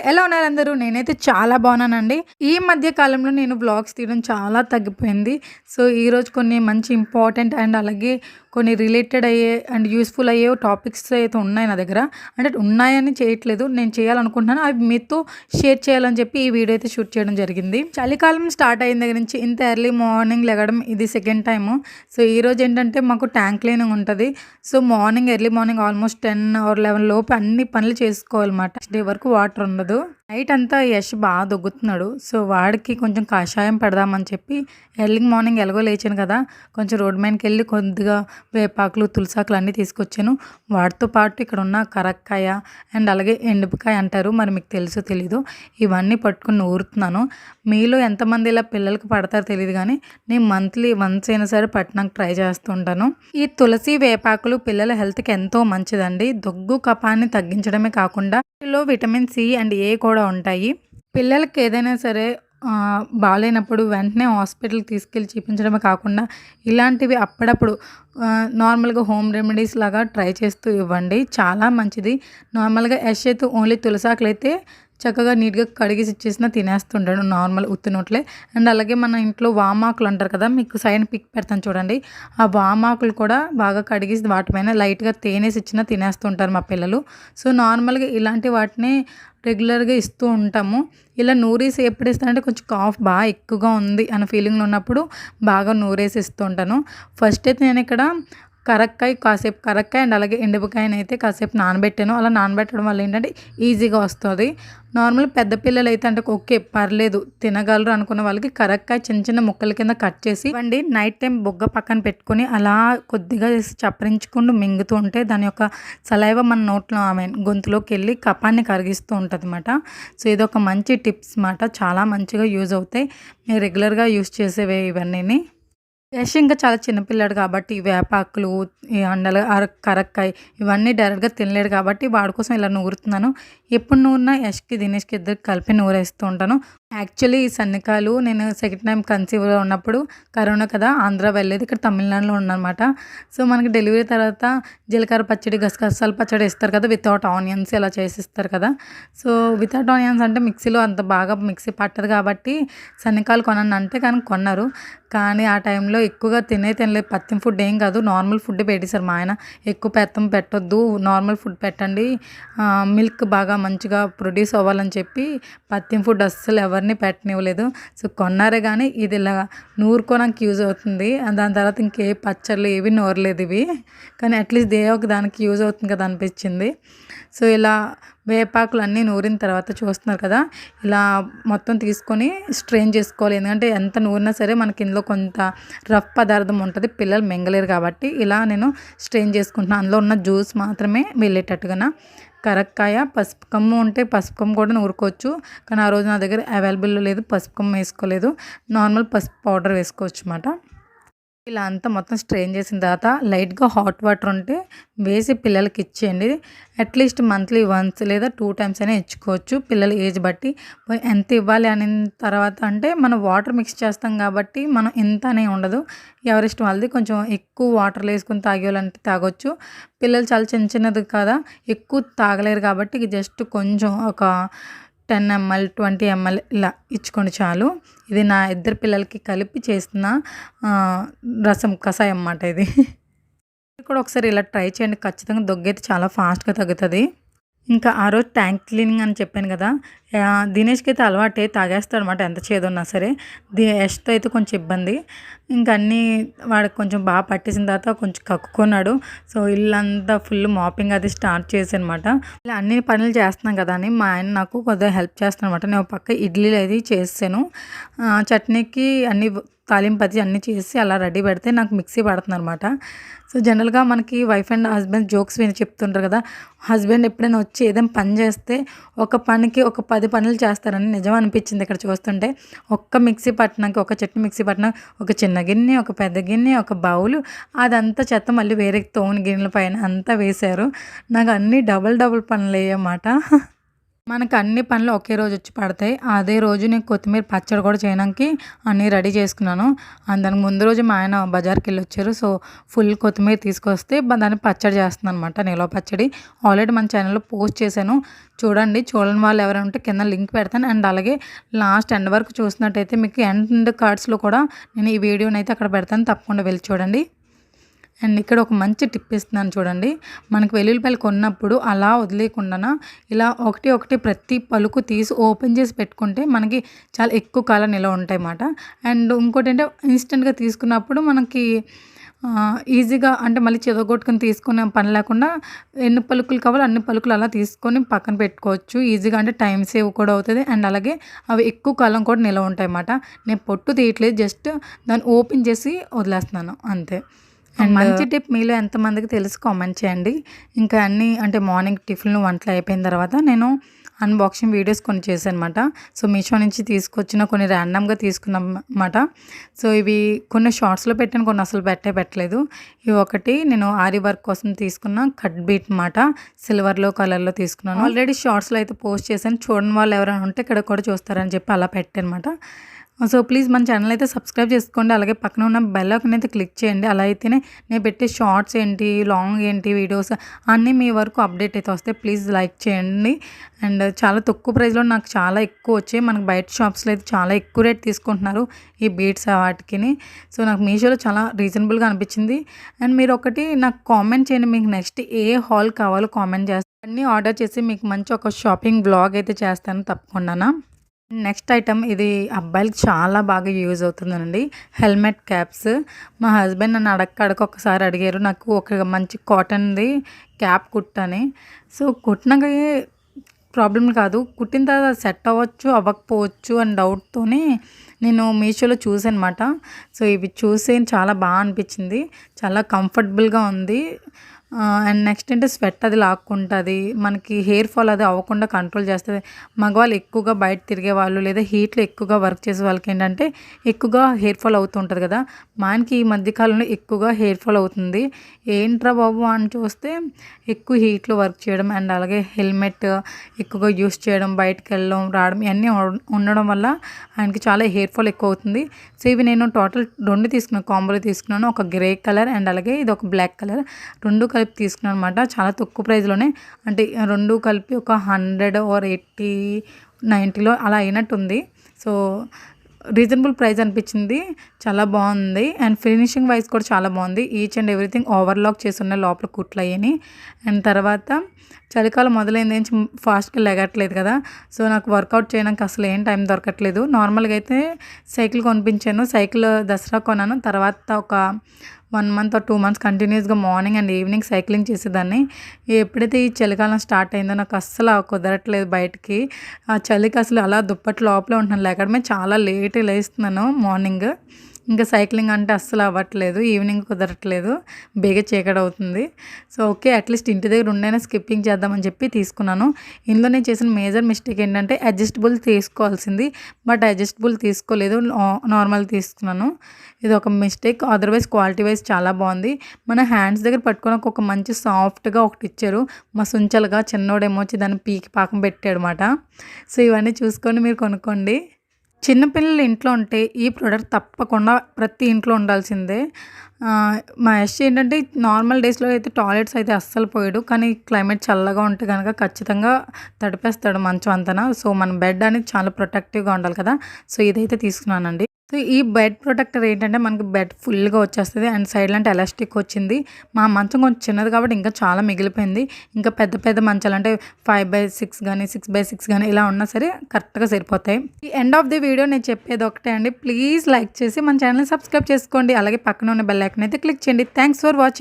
ఎలా ఉన్నారు అందరూ? నేనైతే చాలా బాగున్నానండి. ఈ మధ్య కాలంలో నేను వ్లాగ్స్ తీయడం చాలా తగ్గిపోయింది. సో, ఈరోజు కొన్ని మంచి ఇంపార్టెంట్ అండ్ అలాగే కొన్ని రిలేటెడ్ అయ్యే అండ్ యూజ్‌ఫుల్ అయ్యే టాపిక్స్ అయితే ఉన్నాయి నా దగ్గర. అంటే ఉన్నాయని చేయట్లేదు. నేను చేయాలనుకుంటున్నాను. అవి మీతో షేర్ చేయాలని చెప్పి ఈ వీడియో అయితే షూట్ చేయడం జరిగింది. చలికాలం స్టార్ట్ అయిన దగ్గర నుంచి ఇంత ఎర్లీ మార్నింగ్ లెగడం ఇది సెకండ్ టైము. సో, ఈరోజు ఏంటంటే మాకు ట్యాంక్ క్లీనింగ్ ఉంటది. So, early morning almost 10 or 11 లోపు అన్ని పనులు చేసుకోవాలన్నమాట. నెక్స్ట్ డే వరకు వాటర్ ఉండదు. నైట్ అంతా యష్ బాగా దొగ్గుతున్నాడు. సో, వాడికి కొంచెం కషాయం పెడదామని చెప్పి ఎర్లీ మార్నింగ్ ఎలాగో లేచాను కదా, కొంచెం రోడ్ మీదకి వెళ్ళి కొద్దిగా వేపాకులు, తులసాకులు అన్నీ తీసుకొచ్చాను. వాటితో పాటు ఇక్కడ ఉన్న కరక్కాయ అండ్ అలాగే ఎండుపుకాయ అంటారు, మరి మీకు తెలుసో తెలీదు, ఇవన్నీ పట్టుకుని నూరుతున్నాను. మీలో ఎంతమంది ఇలా పిల్లలకి పడతారో తెలియదు కానీ నేను మంత్లీ వన్స్ అయినా సరే పట్టడానికి ట్రై చేస్తూ ఉంటాను. ఈ తులసి వేపాకులు పిల్లల హెల్త్కి ఎంతో మంచిదండి. దగ్గు కఫాన్ని తగ్గించడమే కాకుండా వీటిలో విటమిన్ సి అండ్ ఏ కూడా ఉంటాయి. పిల్లలకి ఏదైనా సరే బాగాలేనప్పుడు వెంటనే హాస్పిటల్కి తీసుకెళ్ళి చూపించడమే కాకుండా ఇలాంటివి అప్పుడప్పుడు నార్మల్గా హోమ్ రెమెడీస్ లాగా ట్రై చేస్తూ ఇవ్వండి, చాలా మంచిది. నార్మల్గా యష్ అయితే ఓన్లీ తులసాకులు అయితే చక్కగా నీట్గా కడిగేసి ఇచ్చేసినా తినేస్తుంటాడు నార్మల్ ఉత్తి నోట్లే. అండ్ అలాగే మన ఇంట్లో వామాకులు అంటారు కదా, మీకు సైడ్ పిక్ పెడతాను చూడండి. ఆ వామాకులు కూడా బాగా కడిగేసి వాటిపైన లైట్గా తేనేసి ఇచ్చినా తినేస్తుంటారు మా పిల్లలు. సో, నార్మల్గా ఇలాంటి వాటిని రెగ్యులర్గా ఇస్తూ ఉంటాము. ఇలా నూరేసి ఎప్పుడు ఇస్తానంటే కొంచెం కాఫ్ బాగా ఎక్కువగా ఉంది అన్న ఫీలింగ్లో ఉన్నప్పుడు బాగా నూరేసి ఇస్తూ ఉంటాను. ఫస్ట్ అయితే నేను ఇక్కడ కరక్కాయ అండ్ అలాగే ఎండుపుకాయని అయితే కాసేపు నానబెట్టాను. అలా నానబెట్టడం వల్ల ఏంటంటే ఈజీగా వస్తుంది. నార్మల్ పెద్ద పిల్లలు అయితే అంటే ఓకే పర్లేదు తినగలరు అనుకున్న వాళ్ళకి కరక్కాయ చిన్న చిన్న ముక్కల కింద కట్ చేసి ఇవ్వండి. నైట్ టైం బొగ్గ పక్కన పెట్టుకొని అలా కొద్దిగా చప్పరించుకుంటూ మింగుతూ ఉంటే దాని యొక్క సలైవ మన నోట్లో గొంతులోకి వెళ్ళి కఫాన్ని కరిగిస్తూ ఉంటుంది అన్నమాట. సో, ఇది ఒక మంచి టిప్స్ మాట, చాలా మంచిగా యూజ్ అవుతాయి. మీరు రెగ్యులర్గా యూజ్ చేసేవే ఇవన్నీ. యష్ ఇంకా చాలా చిన్నపిల్లాడు కాబట్టి వేపాకులు, ఈ అండలు, కరక్కాయ ఇవన్నీ డైరెక్ట్గా తినలేడు కాబట్టి వాడి కోసం ఇలా నూరుతున్నాను. ఎప్పుడు నూరినా యష్కి దినేష్కి ఇద్దరికి కలిపి నూరేస్తూ ఉంటాను. యాక్చువల్లీ ఈ సన్నికాయలు నేను సెకండ్ టైం కన్సీవ్గా ఉన్నప్పుడు కరోనా కదా, ఆంధ్ర వెళ్ళేది, ఇక్కడ తమిళనాడులో ఉన్నమాట. సో, మనకి డెలివరీ తర్వాత జీలకర్ర పచ్చడి, గసగసాల పచ్చడి ఇస్తారు కదా, వితౌట్ ఆనియన్స్ ఇలా చేసిస్తారు కదా. సో, వితౌట్ ఆనియన్స్ అంటే మిక్సీలో అంత బాగా మిక్సీ పట్టదు కాబట్టి సన్నికాయలు కొనను అంటే కానీ కొన్నారు. కానీ ఆ టైంలో ఎక్కువగా తినలేదు. పత్యం ఫుడ్ ఏం కాదు, నార్మల్ ఫుడ్ పెట్టేశారు మా ఆయన. ఎక్కువ పెట్టొద్దు, నార్మల్ ఫుడ్ పెట్టండి, మిల్క్ బాగా మంచిగా ప్రొడ్యూస్ అవ్వాలని చెప్పి పత్యం ఫుడ్ అస్సలు ఎవరిని పెట్టనివ్వలేదు. సో, కొన్నారే కానీ ఇది ఇలా నూరుకోవడానికి యూజ్ అవుతుంది. దాని తర్వాత ఇంకే పచ్చళ్ళు ఏవి నూరలేదు ఇవి, కానీ అట్లీస్ట్ ఒక దానికి యూజ్ అవుతుంది కదా అనిపించింది. సో, ఇలా వేపాకులు అన్నీ నూరిన తర్వాత చూస్తున్నారు కదా, ఇలా మొత్తం తీసుకొని స్ట్రెయిన్ చేసుకోవాలి. ఎందుకంటే ఎంత నూరినా సరే మనకి ఇందులో కొంత రఫ్ పదార్థం ఉంటుంది, పిల్లలు మింగలేరు కాబట్టి ఇలా నేను స్ట్రెయిన్ చేసుకుంటున్నాను. అందులో ఉన్న జ్యూస్ మాత్రమే వెళ్ళేటట్టుగా. కరక్కాయ, పసుపు కమ్ము ఉంటే పసుపు కమ్ము కూడా నూరుకోవచ్చు, కానీ ఆ రోజు నా దగ్గర అవైలబుల్లో లేదు, పసుపు కమ్ము వేసుకోలేదు. నార్మల్ పసుపు పౌడర్ వేసుకోవచ్చు అన్నమాట. ఇలా అంతా మొత్తం స్ట్రెయిన్ చేసిన తర్వాత లైట్గా హాట్ వాటర్ ఉంటే వేసి పిల్లలకి ఇచ్చేయండి. అట్లీస్ట్ మంత్లీ వన్స్ లేదా 2 టైమ్స్ అయినా ఇచ్చుకోవచ్చు, పిల్లల ఏజ్ బట్టి. ఎంత ఇవ్వాలి అని తర్వాత అంటే మనం వాటర్ మిక్స్ చేస్తాం కాబట్టి మనం ఎంత అనే ఉండదు, ఎవరిష్టం వాళ్ళది. కొంచెం ఎక్కువ వాటర్లో వేసుకొని తాగేయాలంటే తాగొచ్చు. పిల్లలు చాలా చిన్నది కదా, ఎక్కువ తాగలేరు కాబట్టి జస్ట్ కొంచెం ఒక 10 ml 20 ml ఇలా ఇచ్చుకోండి చాలు. ఇది నా ఇద్దరు పిల్లలకి కలిపి చేసిన కషాయం అన్నమాట ఇది. కూడా ఒకసారి ఇలా ట్రై చేయండి, ఖచ్చితంగా దగ్గైతే చాలా ఫాస్ట్గా తగ్గుతుంది. ఇంకా ఆ రోజు ట్యాంక్ క్లీనింగ్ అని చెప్పాను కదా, దినేష్కి అయితే అలవాటే, తాగేస్తాడు అనమాట ఎంత చేదున్నా సరే. యష్తో అయితే కొంచెం ఇబ్బంది. ఇంకా అన్నీ వాడికి కొంచెం బాగా పట్టేసిన తర్వాత కొంచెం కక్కున్నాడు. సో, ఇల్లంతా ఫుల్ మాపింగ్ అది స్టార్ట్ చేశానమాట. ఇలా అన్ని పనులు చేస్తున్నాం కదా అని మా ఆయన నాకు కొద్దిగా హెల్ప్ చేస్తున్నాను అనమాట. నేను పక్క ఇడ్లీలు అది చేసాను, చట్నీకి అన్ని తాలింపు అది అన్నీ చేసి అలా రెడీ పెడితే నాకు మిక్సీ పడుతుంది అనమాట. సో, జనరల్గా మనకి వైఫ్ అండ్ హస్బెండ్ జోక్స్ విని చెప్తుంటారు కదా, హస్బెండ్ ఎప్పుడైనా వచ్చి ఏదైనా పని చేస్తే ఒక పనికి ఒక 10 పనులు చేస్తారని నిజం అనిపించింది ఇక్కడ చూస్తుంటే. ఒక్క మిక్సీ పట్టడానికి, ఒక చట్నీ మిక్సీ పట్టిన, ఒక చిన్న గిన్నె, ఒక పెద్ద గిన్నె, ఒక బౌలు, అదంతా చెత్త మళ్ళీ వేరే తోని గిన్నెల పైన అంతా వేశారు. నాకు అన్నీ డబుల్ పనులు అయ్యామాట. మనకు అన్ని పనులు ఒకే రోజు వచ్చి పడతాయి. అదే రోజు నేను కొత్తిమీర పచ్చడి కూడా చేయడానికి అన్నీ రెడీ చేసుకున్నాను. దానికి ముందు రోజు మా ఆయన బజార్‌కెళ్ళొచ్చారు. సో, ఫుల్ కొత్తిమీర తీసుకొస్తే దాన్ని పచ్చడి చేస్తున్నాననమాట. నిలవ పచ్చడి. ఆల్రెడీ మన ఛానల్‌లో పోస్ట్ చేశాను. చూడండి. చూడని వాళ్ళు ఎవరైనా ఉంటే కింద లింక్ పెడతాను. అండ్ అలాగే లాస్ట్ ఎండ్ వరకు చూసినట్టయితే మీకు ఎండ్ కార్డ్స్‌లో కూడా నేను ఈ వీడియోనైతే అక్కడ పెడతాను. తప్పకుండా వెళ్ళి చూడండి. అండ్ ఇక్కడ ఒక మంచి టిప్ ఇస్తున్నాను చూడండి. మనకు వెల్లుల్లిపాయలు కొన్నప్పుడు అలా వదిలేయకుండాన ఇలా ఒకటి ఒకటి ప్రతి పలుకు తీసి ఓపెన్ చేసి పెట్టుకుంటే మనకి చాలా ఎక్కువ కాలం నిలవ ఉంటాయన్నమాట. అండ్ ఇంకోటంటే ఇన్స్టెంట్‌గా తీసుకున్నప్పుడు మనకి ఈజీగా అంటే మళ్ళీ చెదగొట్టుకొని తీసుకునే పని లేకుండా ఎన్ని పలుకులు కావాలో అన్ని పలుకులు అలా తీసుకొని పక్కన పెట్టుకోవచ్చు. ఈజీగా అంటే టైం సేవ్ కూడా అవుతది. అండ్ అలాగే అవి ఎక్కువ కాలం కూడా నిలవ ఉంటాయన్నమాట. నేను పొట్టు తీయట్లేదు. జస్ట్ దాన్ని ఓపెన్ చేసి వదిలేస్తున్నాను అంతే. అండ్ మంచి టిప్ మీలో ఎంతమందికి తెలుసు కామెంట్ చేయండి. ఇంకా అన్నీ అంటే మార్నింగ్ టిఫిన్‌లు వంటలు అయిపోయిన తర్వాత నేను అన్బాక్సింగ్ వీడియోస్ కొన్ని చేశానన్నమాట. సో, మీషో నుంచి తీసుకొచ్చిన కొన్ని ర్యాండమ్‌గా తీసుకున్నామన్నమాట. సో, ఇవి కొన్ని షార్ట్స్‌లో పెట్టాను. కొన్ని అసలు పెట్టలేదు. ఇవి ఒకటి నేను ఆరి వర్క్ కోసం తీసుకున్న కట్ బీట్ మాట సిల్వర్‌లో కలర్‌లో తీసుకున్నాను. ఆల్రెడీ షార్ట్స్‌లో అయితే పోస్ట్ చేశాను. చూడని వాళ్ళు ఎవరైనా ఉంటే ఇక్కడ కూడా చూస్తారని చెప్పి అలా పెట్టానన్నమాట. సో, ప్లీజ్ మన ఛానల్ అయితే సబ్స్క్రైబ్ చేసుకోండి. అలాగే పక్కన ఉన్న బెల్ ఐకాన్ అయితే క్లిక్ చేయండి. అలా అయితేనే నేను పెట్టే షార్ట్స్ ఏంటి, లాంగ్ ఏంటి వీడియోస్ అన్నీ మీ వరకు అప్డేట్ అయితే వస్తాయి. ప్లీజ్ లైక్ చేయండి. అండ్ చాలా తక్కువ ప్రైస్‌లో నాకు చాలా ఎక్కువ వచ్చాయి. మనకు బయట షాప్స్‌లో అయితే చాలా ఎక్కువ రేట్ తీసుకుంటున్నారు ఈ బీడ్స్ వాటికిని. సో, నాకు మీషోలో చాలా రీజనబుల్‌గా అనిపించింది. అండ్ మీరు ఒకటి నాకు కామెంట్ చేయండి. మీకు నెక్స్ట్ ఏ హాల్ కావాలో కామెంట్ చేస్తాను. అన్నీ ఆర్డర్ చేసి మీకు మంచి ఒక షాపింగ్ వ్లాగ్ అయితే చేస్తాను తప్పకుండానా. నెక్స్ట్ ఐటమ్ ఇది అబ్బాయిలకి చాలా బాగా యూజ్ అవుతుందండి. Helmet caps. మా హస్బెండ్ నన్ను అడక్క ఒకసారి అడిగారు. నాకు ఒక మంచి కాటన్‌ది క్యాప్ కుట్టని. సో, కుట్టినాక ప్రాబ్లమ్ కాదు. కుట్టిన తర్వాత సెట్ అవ్వచ్చు, అవ్వకపోవచ్చు అని డౌట్‌తోని నేను మీషోలో చూసానమాట. సో, ఇవి చూసి చాలా అనిపించింది. చాలా కంఫర్టబుల్‌గా ఉంది. అండ్ నెక్స్ట్ అంటే స్వెట్ అది లాక్కుంటుంది. మనకి హెయిర్ ఫాల్ అది అవ్వకుండా కంట్రోల్ చేస్తుంది. మగవాళ్ళు ఎక్కువగా బయట తిరిగే వాళ్ళు లేదా హీట్లో ఎక్కువగా వర్క్ చేసే వాళ్ళకి ఏంటంటే ఎక్కువగా హెయిర్ ఫాల్ అవుతూ ఉంటుంది కదా. మా ఆయనకి ఈ మధ్యకాలంలో ఎక్కువగా హెయిర్ ఫాల్ అవుతుంది. ఏంట్రా బాబు అని చూస్తే ఎక్కువ హీట్లో వర్క్ చేయడం అండ్ అలాగే హెల్మెట్ ఎక్కువగా యూస్ చేయడం, బయటకు వెళ్ళడం రావడం ఇవన్నీ ఉండడం వల్ల ఆయనకి చాలా హెయిర్ ఫాల్ ఎక్కువ అవుతుంది. సో, ఇవి నేను టోటల్ 2 తీసుకున్నాను. కాంబోలో తీసుకున్నాను. ఒక గ్రే కలర్ అండ్ అలాగే ఇది ఒక బ్లాక్ కలర్ 2 కలిపి తీసుకున్నాను అనమాట. చాలా తక్కువ ప్రైస్‌లోనే అంటే 2 కలిపి ఒక 100 ఆర్ 80, 90లో అలా అయినట్టుంది. సో, రీజనబుల్ ప్రైస్ అనిపించింది. చాలా బాగుంది. అండ్ ఫినిషింగ్ వైజ్ కూడా చాలా బాగుంది. ఈచ్ అండ్ ఎవ్రీథింగ్ ఓవర్లాక్ చేసి ఉన్నాయి లోపల కుట్లు అయ్యని. అండ్ తర్వాత చలికాలం మొదలైంది నుంచి ఫాస్ట్‌గా లెగట్లేదు కదా. సో, నాకు వర్కౌట్ చేయడానికి అసలు ఏం టైం దొరకట్లేదు. నార్మల్‌గా అయితే సైకిల్ కొనిపించాను. సైకిల్ దసరా కొన్నాను. తర్వాత ఒక 1 మంత్ ఆర్ 2 మంత్స్ కంటిన్యూస్‌గా మార్నింగ్ అండ్ ఈవినింగ్ సైక్లింగ్ చేసేదాన్ని. ఎప్పుడైతే ఈ చలికాలం స్టార్ట్ అయిందో నాకు అస్సలు కుదరట్లేదు బయటికి. ఆ చలికి అసలు అలా దుప్పటి లోపలే ఉంటున్నాను. లెగడమే చాలా లేట్‌గా లేస్తున్నాను మార్నింగ్. ఇంకా సైక్లింగ్ అంటే అస్సలు అవ్వట్లేదు. ఈవినింగ్ కుదరట్లేదు. బేగ చీకటి అవుతుంది. సో, ఓకే అట్లీస్ట్ ఇంటి దగ్గర ఉండైనా స్కిప్పింగ్ చేద్దామని చెప్పి తీసుకున్నాను. ఇందులో నేను చేసిన మేజర్ మిస్టేక్ ఏంటంటే అడ్జస్టబుల్ తీసుకోవాల్సింది. బట్ అడ్జస్టబుల్ తీసుకోలేదు. నార్మల్ తీసుకున్నాను. ఇది ఒక మిస్టేక్. అదర్వైజ్ క్వాలిటీ వైజ్ చాలా బాగుంది. మన హ్యాండ్స్ దగ్గర పట్టుకోవడానికి ఒక మంచి సాఫ్ట్‌గా ఒకటి ఇచ్చారు. మసుంచలుగా చిన్నోడేమో వచ్చి దాన్ని పీకి పాకం పెట్టాడనమాట. సో, ఇవన్నీ చూసుకొని మీరు కొనుక్కోండి. చిన్నపిల్లలు ఇంట్లో ఉంటే ఈ ప్రోడక్ట్ తప్పకుండా ప్రతి ఇంట్లో ఉండాల్సిందే. మా యష్ ఏంటంటే నార్మల్ డేస్‌లో అయితే టాయిలెట్స్ అయితే అస్సలు పోయాడు. కానీ క్లైమేట్ చల్లగా ఉంటే గనక ఖచ్చితంగా తడిపేస్తాడు మంచం అంతన. సో, మన బెడ్ అనేది చాలా ప్రొటెక్టివ్‌గా ఉండాలి కదా. సో, ఇదైతే తీసుకున్నానండి. సో, ఈ బెడ్ ప్రొటెక్టర్ ఏంటంటే మనకి బెడ్ ఫుల్‌గా వచ్చేస్తది. అండ్ సైడ్‌లో అంటే ఎలాస్టిక్ వచ్చింది. మా మంచం కొంచెం చిన్నది కాబట్టి ఇంకా చాలా మిగిలిపోయింది. ఇంకా పెద్ద పెద్ద మంచాలు అంటే 5/6 గానీ, 6/6 గానీ ఇలా ఉన్నా సరే కరెక్ట్‌గా సరిపోతాయి. ఈ ఎండ్ ఆఫ్ ది వీడియో నేను చెప్పేది ఒకటే అండి. ప్లీజ్ లైక్ చేసి మన ఛానల్‌ని సబ్స్క్రైబ్ చేసుకోండి. అలాగే పక్కన ఉన్న బెల్ ఐకాన్ అయితే క్లిక్ చేయండి. Thanks for watching.